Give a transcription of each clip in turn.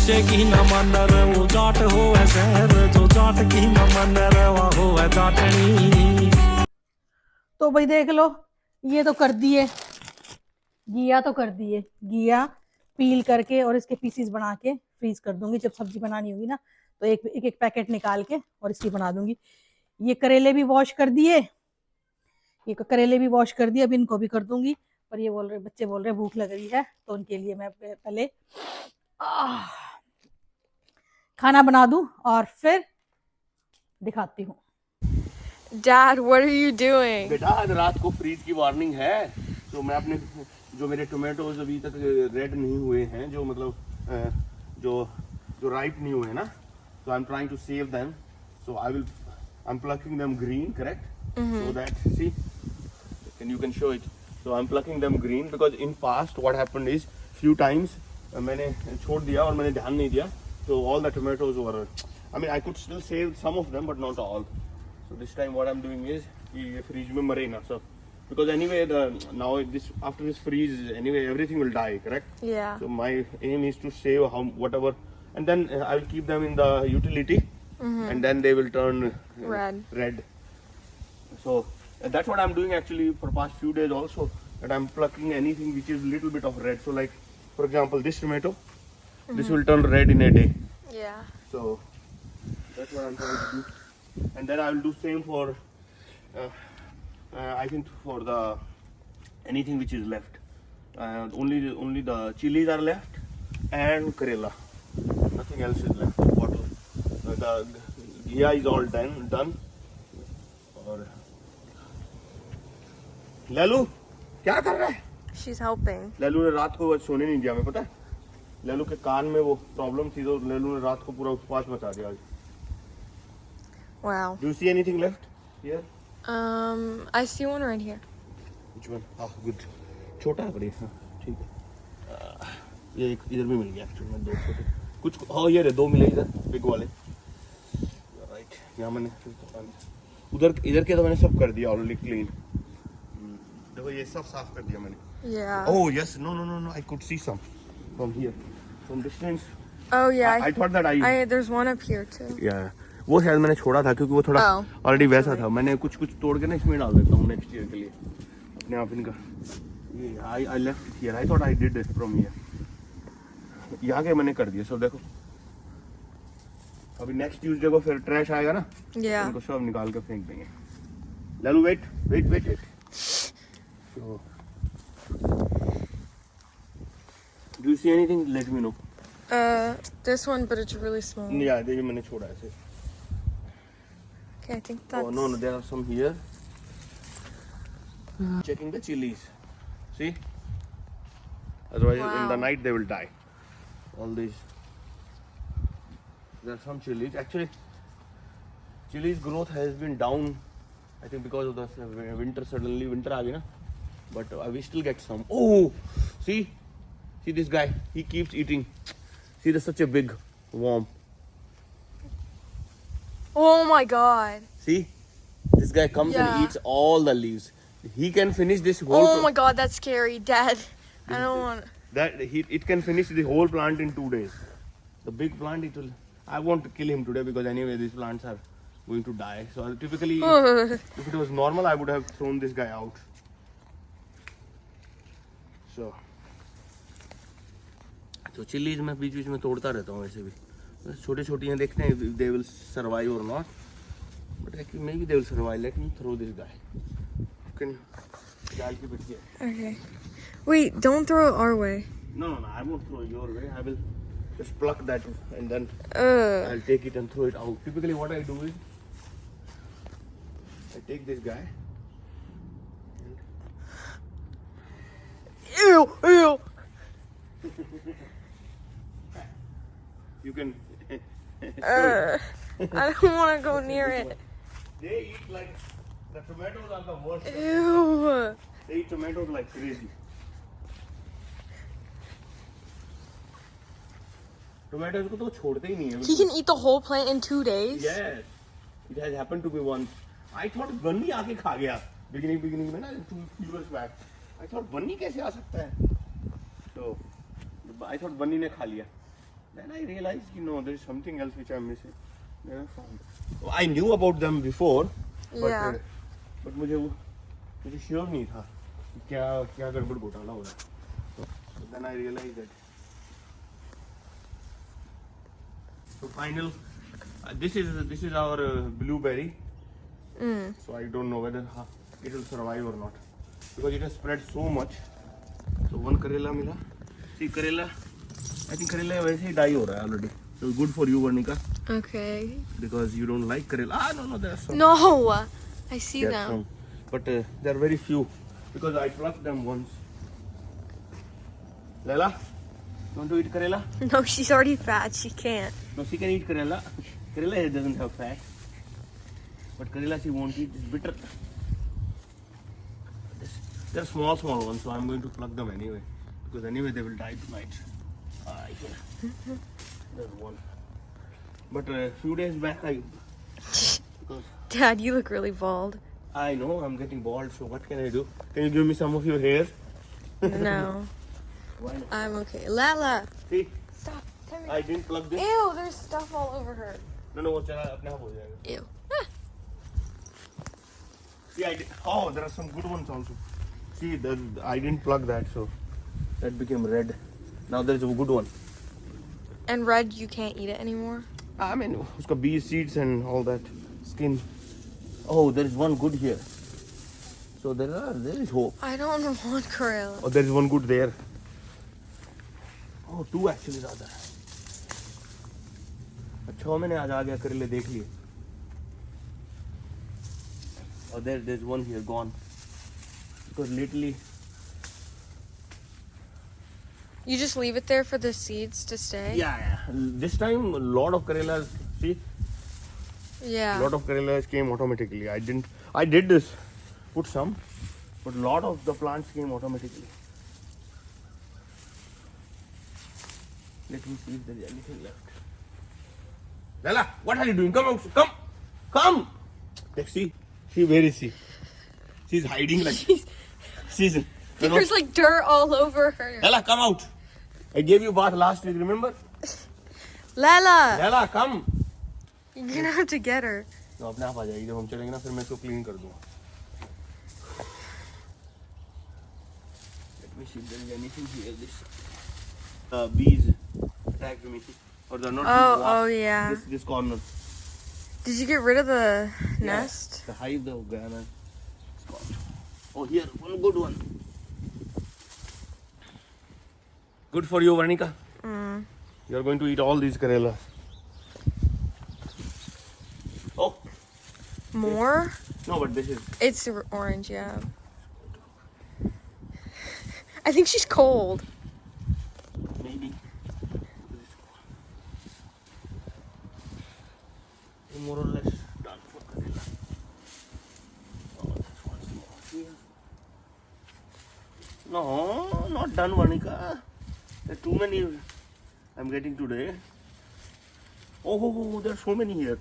बच्चे की न मन वो जाट हो शहर जो जाट की न मन रवा हो जाटनी। तो भाई देख लो, ये तो कर दिए, घिया तो कर दिए, घिया पील करके और इसके पीसीस बना के फ्रीज कर दूंगी। जब सब्जी बनानी होगी ना तो एक एक, एक पैकेट निकाल के और इसकी बना दूंगी। ये करेले भी वॉश कर दिए, ये करेले भी वॉश कर दिए, अब इनको भी कर दूंगी। पर ये बोल रहे, बच्चे बोल रहे भूख लग रही है, तो उनके लिए मैं पहले खाना बना दूं और फिर दिखाती हूँ। Dad, what are you doing? बेटा आज रात को फ्रीज की वार्निंग है, तो मैं अपने जो मेरे टोमेटोज अभी तक रेड नहीं हुए हैं, जो मतलब जो राइप नहीं हुए ना, so I'm trying to save them, so I'm plucking them green, correct? So that, see, and you can show it. So I'm plucking them green because in past what happened is few times मैंने छोड़ दिया और मैंने ध्यान नहीं दिया, so all the tomatoes were, I mean I could still save some of them but not all. So this time what I'm doing is ये freeze में मरे ना सब, because anyway now this after this freeze anyway everything will die, correct? Yeah. So my aim is to save whatever, and then I'll keep them in the utility, and then they will turn red. So that's what I'm doing actually for past few days also, that I'm plucking anything which is little bit of red. So like for example this tomato, this will turn red in a day. Yeah. So that's what I'm trying to do, and then I will do same for I think for the anything which is left. Only the chilies are left and Karela. Nothing else is left. Bottle. The ghee is all done. और लैलू क्या कर रहा है? She's helping. लैलू ने रात को सोने नहीं दिया, मैं पता है। लैलू के कान में वो प्रॉब्लम थी, तो लैलू ने रात को पूरा उपवास मचा दिया आज। Wow. Do you see anything left here? I see one right here. Which one? Ah, good. छोटा है बड़ी, हाँ ठीक है। ये एक इधर भी मिल गया एक्चुअली में, दो छोटे कुछ, हाँ ये रहे दो मिले इधर बिग वाले। राइट, यहाँ मैंने उधर इधर के तो मैंने सब कर दिया ऑलरेडी क्लीन। देखो ये सब साफ कर दिया मैंने। Yeah. Oh yes, no, I could see some from here, from distance. Oh yeah. I thought that There's one up here too. Yeah, वो शायद मैंने छोड़ा था क्योंकि वो थोड़ा ऑलरेडी वैसा था। मैंने कुछ तोड़ के ना इसमें डाल देता हूँ नेक्स्ट ईयर के लिए अपने आप इनका। ये I left it here. I thought I did it from here. यहाँ के मैंने कर दिया सब। देखो अभी नेक्स्ट ट्यूसडे को फिर ट्रैश आएगा ना, Yeah. उनको सब निकाल के फेंक देंगे। Lalu wait. So, do you see anything? Let me know. This one, but it's really small. Yeah, ये मैंने छोड़ा ऐसे। Okay, I think that's. Oh no, there are some here. Checking the chilies. See? Otherwise, in the night they will die. All these. There are some chilies. Actually, chilies growth has been down. I think because of the winter. Suddenly winter आ गई ना. But we still get some. Oh, see this guy. He keeps eating. See, there's such a big worm. Oh my God. See, this guy comes and eats all the leaves. He can finish this whole. Oh my God, that's scary, Dad. I don't want. It can finish the whole plant in 2 days. The big plant, it will. I want to kill him today because anyway these plants are going to die. So typically, if it was normal, I would have thrown this guy out. So chilies मैं बीच में तोड़ता रहता हूँ ऐसे भी। छोटी हैं, देखते हैं they will survive or not. But actually maybe they will survive. Let me throw this guy. Can you keep it here? Okay. Wait, don't throw it our way. No, I won't throw it your way. I will just pluck that and then Ugh. I'll take it and throw it out. Typically what I do is I take this guy. Ew. You can. I don't want to go near it. They eat like the tomatoes are the worst. Ew. They eat tomatoes like crazy. Tomatoes को तो छोड़ते ही नहीं है। He can eat the whole plant in 2 days? Yes, it has happened to me once. I thought bunny आके खा गया beginning में ना 2 years back. I thought bunny कैसे आ सकता है? So I thought bunny ने खा लिया. Then I realized, there's something else which I'm missing. Then I found. I knew about them before, but Yeah. but मुझे sure नहीं था कि क्या गड़बड़ घोटाला हो रहा है. So then I realized that. So final, this is our blueberry. So I don't know whether it will survive or not because it has spread so much. So one Karela mila. See Karela, I think Karela वैसे ही die हो रहा है already. So good for you, Varnika, Okay. because you don't like Karela. No, there are some. No, I see There are them. some, but there are very few because I plucked them once. Lela, you want to eat Karela? No, she's already fat. She can't. No, she can eat Karela. Karela doesn't have fat, but Karela she won't eat. It's bitter. They're small ones, so I'm going to pluck them anyway because anyway they will die tonight. Yeah. There's one. But a few days back, because Dad, you look really bald. I know I'm getting bald, so what can I do? Can you give me some of your hair? No, Why not? I'm okay. Lala, See, stop. Come I didn't plug this. Ew, there's stuff all over her. No, वो चला अपने आप हो जाएगा. Ew. See, there are some good ones also. See, I didn't plug that, so that became red. Now there's a good one. And red, you can't eat it anymore? I mean, uska bee seeds and all that skin. Oh, there is one good here. So there is hope. I don't want Karela. Oh, there is one good there. Oh, two actually rather. अच्छा मैंने आज आ गया करेले देख लिए. Oh, there's one here gone. Because lately. You just leave it there for the seeds to stay? Yeah. This time a lot of Karelas. See, Yeah. a lot of Karelas came automatically. I did this, put some, but a lot of the plants came automatically. Let me see if there is anything left. Lala, what are you doing? Come! Let's see. Where is she? She's hiding like. She's. There's like dirt all over her. Lala, come out. I gave you bath last week, remember? Lala! Lala, come. You're gonna have to get her. तो अपने आप आ जाएगी जब हम चलेंगे ना फिर मैं इसको क्लीन कर दूंगा. Let me see if there is anything here. This bees attacked me, or they're not. Oh, yeah. This corner. Did you get rid of the nest? The hive though, Gana. Oh, here one good one. Good for you, Varnika. You are going to eat all these Karelas. Oh. More? No, but this is. It's orange, yeah. I think she's cold. Maybe. More or less done for Karela. Oh, that's once more here. No, not done, Varnika. There are too many I'm getting today. Oh, there are so many here.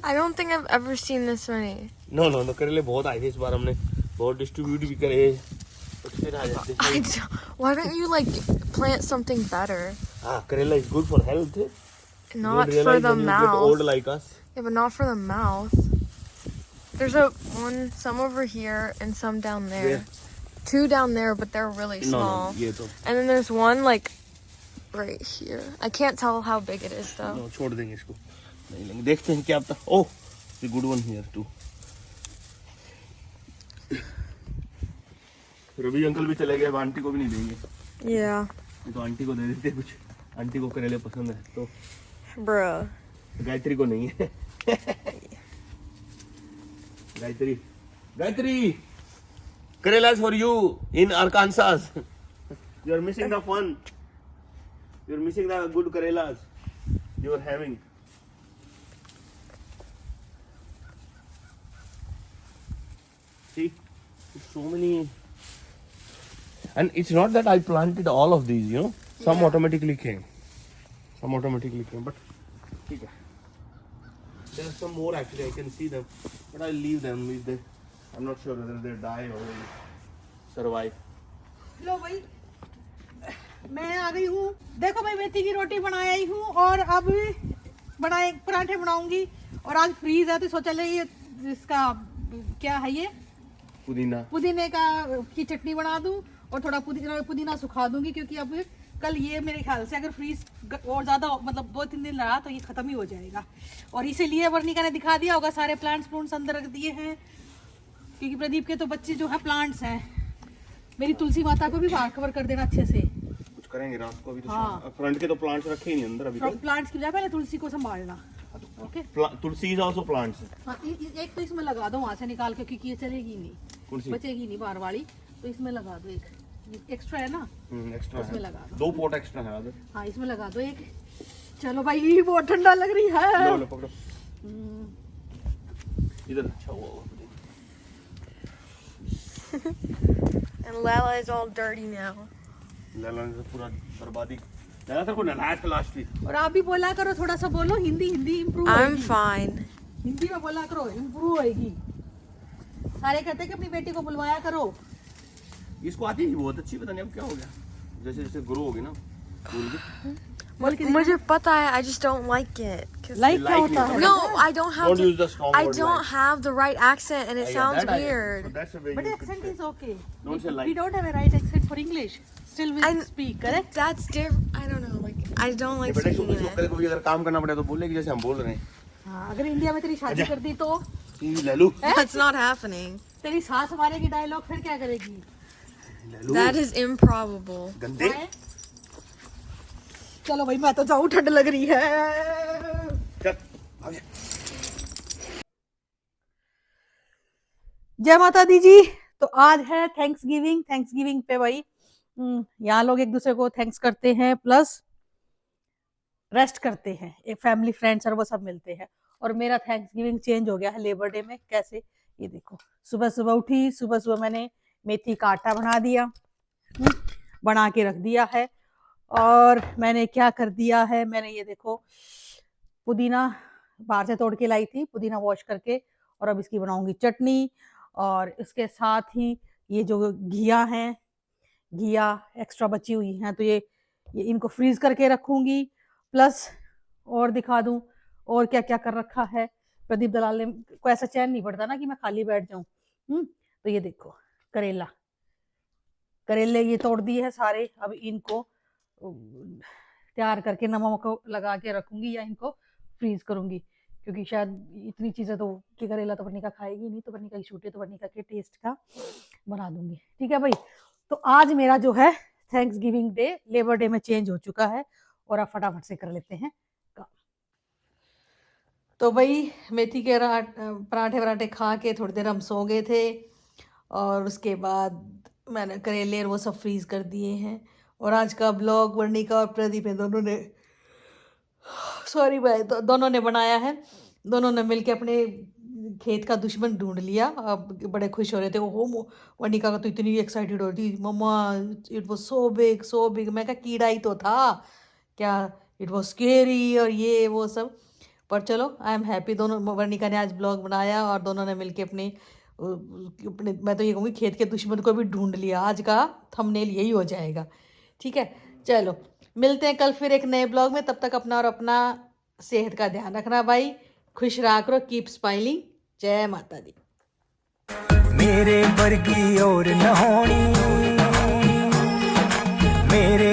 I don't think I've ever seen this many. No, करेले बहुत आए थे इस बार हमने बहुत distribute भी करे और फिर आ जाते हैं. Why don't you like plant something better? करेला is good for health. Not You for realize the when you get old mouth. like us. Yeah, but not for the mouth. There's some over here and some down there. Where? 2 down there, but they're really small. ये तो And then there's one like right here. I can't tell how big it is though. no, छोड़ देंगे इसको नहीं लेंगे देखते हैं क्या पता. Oh, the good one here too. Ravi uncle भी चले गए अब आंटी को भी नहीं देंगे. Yeah. तो आंटी को दे देते कुछ. आंटी को करेले पसंद है तो Bruh. गायत्री को नहीं है. Gayatri Karelas for you in Arkansas. You are missing the fun. You are missing the good Karelas you are having. See, so many. And it's not that I planted all of these, you know. Some automatically came. But okay. There are some more actually. I can see them, but I'll leave them. If they, I'm not sure whether they die or will survive. लो भाई, मैं आ गई हूँ। देखो भाई, मेथी की रोटी बनाई आई हूँ और अब पराठे बनाऊंगी। और आज फ्रीज है तो सोचा ले ये इसका क्या है, ये पुदीने की चटनी बना दूं और थोड़ा पुदीना सुखा दूंगी, क्योंकि अब कल ये मेरे ख्याल से अगर फ्रीज और ज़्यादा मतलब 2-3 दिन रहा तो ये ख़त्म ही हो जाएगा। और इसीलिए वर्णिका ने दिखा दिया होगा, सारे प्लांट्स अंदर रख दिए हैं, क्योंकि प्रदीप के तो बच्चे जो है प्लांट्स हैं। मेरी तुलसी माता को भी बाहर कवर कर देना अच्छे से। कुछ करेंगे रात को अभी तो। हाँ। फ्रंट के तो प्लांट्स रखे ही नहीं अंदर अभी तो। प्लांट्स की बजाय पहले तुलसी को संभालना। Okay, Tulsi is also plants. हाँ, एक तो इसमें लगा दो वहाँ से निकाल के, क्योंकि ये चलेगी नहीं, बचेगी नहीं बाहर वाली, तो इसमें लगा दो। एक एक्स्ट्रा है ना, एक्स्ट्रा इसमें लगा दो। 2 पॉट एक्स्ट्रा है अगर। हाँ, इसमें लगा दो एक। चलो भाई, ये बहुत ठंडा लग रही है। लो लो पकड़ो इधर। अच्छा हुआ And Lala is all dirty now. Laila ने पूरा बर्बादी। लैला तेरे को नहाया था लास्ट वीक। और आप भी बोला करो, थोड़ा सा बोलो Hindi improve I'm fine. Hindi में बोला करो, इम्प्रूव होएगी। सारे कहते हैं कि अपनी बेटी को बुलवाया करो। इसको आती थी बहुत अच्छी, पता नहीं अब क्या हो गया, जैसे जैसे ग्रो होगी ना बोल के मुझे पता है, I just don't like it. 'Cause- like क्या होता है? No, I don't have Don't use the strong I word don't like. have the right accent and it sounds weird. So that's a way But you accent could is okay. Don't say like. We don't have a right accent for English. Still we And speak, correct? That's different. I don't know. Like I don't like बेटा speaking इसको it. को भी अगर काम करना पड़े तो बोलेगी जैसे हम बोल रहे हैं। हाँ, अगर इंडिया में तेरी शादी कर दी तो लल्लू That's not happening. तेरी सास मारेगी डायलॉग, फिर क्या करेगी? That is improbable. गंदे। हैं? चलो भाई, मैं तो जाऊँ, ठंड लग रही है। चल भाग जा। जय माता दी जी। तो आज है थैंक्सगिविंग पे भाई यहाँ लोग एक दूसरे को थैंक्स करते हैं, प्लस रेस्ट करते हैं, एक फैमिली फ्रेंड्स और वो सब मिलते हैं। और मेरा थैंक्सगिविंग चेंज हो गया है लेबर डे में। कैसे? ये देखो, सुबह सुबह उठी, सुबह मैंने मेथी का आटा बना दिया, बना के रख दिया है। और मैंने क्या कर दिया है, मैंने ये देखो पुदीना बाहर से तोड़ के लाई थी, पुदीना वॉश करके, और अब इसकी बनाऊंगी चटनी। और इसके साथ ही ये जो घिया हैं, घिया एक्स्ट्रा बची हुई हैं, तो ये इनको फ्रीज करके रखूंगी। प्लस और दिखा दूं और क्या क्या कर रखा है। प्रदीप दलाल ने को ऐसा चैन नहीं पड़ता ना कि मैं खाली बैठ जाऊं। तो ये देखो करेले ये तोड़ दिए है सारे। अब इनको तैयार करके नमक को लगा के रखूंगी या इनको फ्रीज करूंगी, क्योंकि शायद इतनी चीजें तो कि करेला तो वर्णिका खाएगी नहीं, तो वर्णिका की छूटे तो वर्णिका के टेस्ट का बना दूंगी। ठीक है भाई, तो आज मेरा जो है थैंक्सगिविंग डे लेबर डे में चेंज हो चुका है। और आप फटाफट से कर लेते हैं काम। तो भाई मेथी के पराठे खा के थोड़ी देर हम सो गए थे, और उसके बाद मैंने करेले और वो सब फ्रीज कर दिए हैं। और आज का ब्लॉग वर्णिका और प्रदीप दोनों ने दोनों ने बनाया है। दोनों ने मिलके अपने खेत का दुश्मन ढूंढ लिया। अब बड़े खुश हो रहे थे। ओहो, वर्णिका का तो इतनी एक्साइटेड हो रही थी, मम्मा इट वाज सो बिग। मैं कहा कीड़ा ही तो था क्या, इट वाज स्केरी और ये वो सब। पर चलो, आई एम हैप्पी। दोनों वर्णिका ने आज ब्लॉग बनाया और दोनों ने मिलके अपने मैं तो ये कहूँगी खेत के दुश्मन को भी ढूंढ लिया। आज का थंबनेल यही हो जाएगा। ठीक है, चलो मिलते हैं कल फिर एक नए ब्लॉग में। तब तक अपना और अपना सेहत का ध्यान रखना भाई। खुश रहा करो, कीप स्माइलिंग। जय माता दी। मेरे वर्गी और न होनी, मेरे